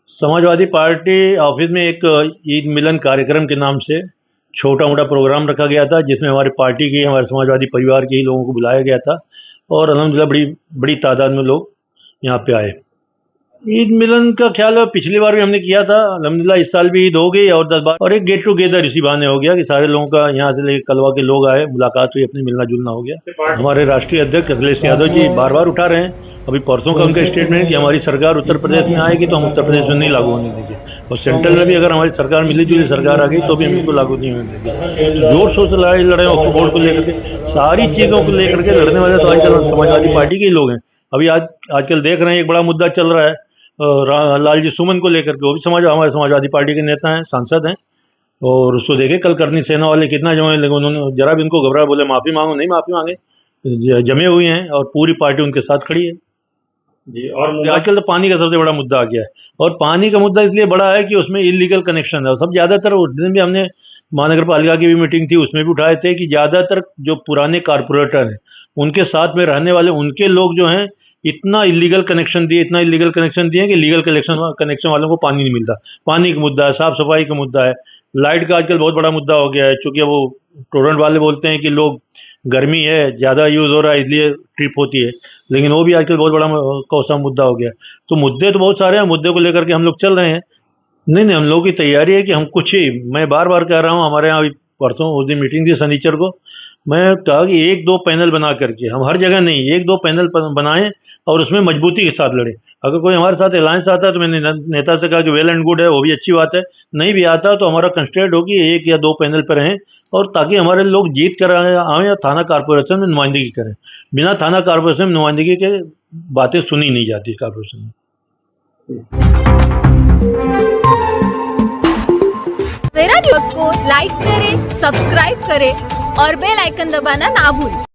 Samajwadi party office में एक ईद मिलन कार्यक्रम के नाम से छोटा मोटा प्रोग्राम रखा गया था, जिसमें हमारी पार्टी के, हमारे समाजवादी परिवार के ही लोगों को बुलाया गया था और अल्हम्दुलिल्लाह बड़ी बड़ी तादाद में लोग यहाँ पे आए। ईद मिलन का ख्याल है पिछली बार भी हमने किया था, अल्हम्दुलिल्लाह इस साल भी ईद हो गई और 10 बार, और एक गेट टुगेदर इसी बहाने हो गया कि सारे लोगों का यहाँ से लेकर कलवा के लोग आए, मुलाकात हुई, अपनी मिलना जुलना हो गया। हमारे राष्ट्रीय अध्यक्ष अखिलेश यादव जी बार बार उठा रहे हैं, अभी परसों का उनका स्टेटमेंट कि हमारी सरकार उत्तर प्रदेश में आएगी तो हम उत्तर प्रदेश में नहीं लागू होने देंगे, और सेंट्रल में भी अगर हमारी सरकार मिली जुली सरकार आ गई तो भी हम इसको लागू नहीं होने देंगे। जोर शोर से लड़ाई लड़े वक्फ बोर्ड को लेकर के, सारी चीज़ों को लेकर के लड़ने वाले तो आजकल समाजवादी पार्टी के ही लोग हैं। अभी आजकल देख रहे हैं एक बड़ा मुद्दा चल रहा है लालजी सुमन को लेकर के, वो भी हमारे समाजवादी पार्टी के नेता हैं, सांसद हैं, और उसको देखे कल करनी सेना वाले कितना जमे, लेकिन उन्होंने जरा भी उनको घबरा, बोले माफ़ी मांगो, नहीं माफ़ी मांगे, जमे हुए हैं और पूरी पार्टी उनके साथ खड़ी है जी। और आजकल तो पानी का सबसे बड़ा मुद्दा आ गया है, और पानी का मुद्दा इसलिए बड़ा है कि उसमें इलीगल कनेक्शन है, और सब ज़्यादातर उस दिन भी हमने महानगर पालिका की भी मीटिंग थी, उसमें भी उठाए थे कि ज़्यादातर जो पुराने कारपोरेटर हैं उनके साथ में रहने वाले उनके लोग जो हैं इतना इलीगल कनेक्शन दिए कि लीगल कनेक्शन वालों को पानी नहीं मिलता। पानी का मुद्दा है, साफ़ सफाई का मुद्दा है, लाइट का आजकल बहुत बड़ा मुद्दा हो गया है, चूँकि वो टोरेंट वाले बोलते हैं कि लोग गर्मी है, ज़्यादा यूज़ हो रहा है इसलिए ट्रिप होती है, लेकिन वो भी आजकल बहुत बड़ा कौसा मुद्दा हो गया है। तो मुद्दे तो बहुत सारे हैं, मुद्दे को लेकर के हम लोग चल रहे हैं। नहीं, हम लोगों की तैयारी है कि हम कुछ ही, मैं बार बार कह रहा हूँ, हमारे यहाँ अभी परसों उस दिन मीटिंग थी शनिचर को, मैं कहा कि 1-2 पैनल बना करके, हम हर जगह नहीं, 1-2 पैनल बनाएं और उसमें मजबूती के साथ लड़ें। अगर कोई हमारे साथ अलायंस आता है तो मैंने नेता से कहा कि वेल एंड गुड है, वो भी अच्छी बात है, नहीं भी आता तो हमारा कंस्ट्रेंट हो कि 1 या 2 पैनल पर रहें, और ताकि हमारे लोग जीत कर आएँ और थाना कारपोरेशन में नुमाइंदगी करें। बिना थाना कारपोरेशन में नुमाइंदगी के बातें सुनी नहीं जाती कारपोरेशन में। मेरा न्यूज़ को लाइक करें, सब्सक्राइब करें और बेल आइकन दबाना ना भूलें।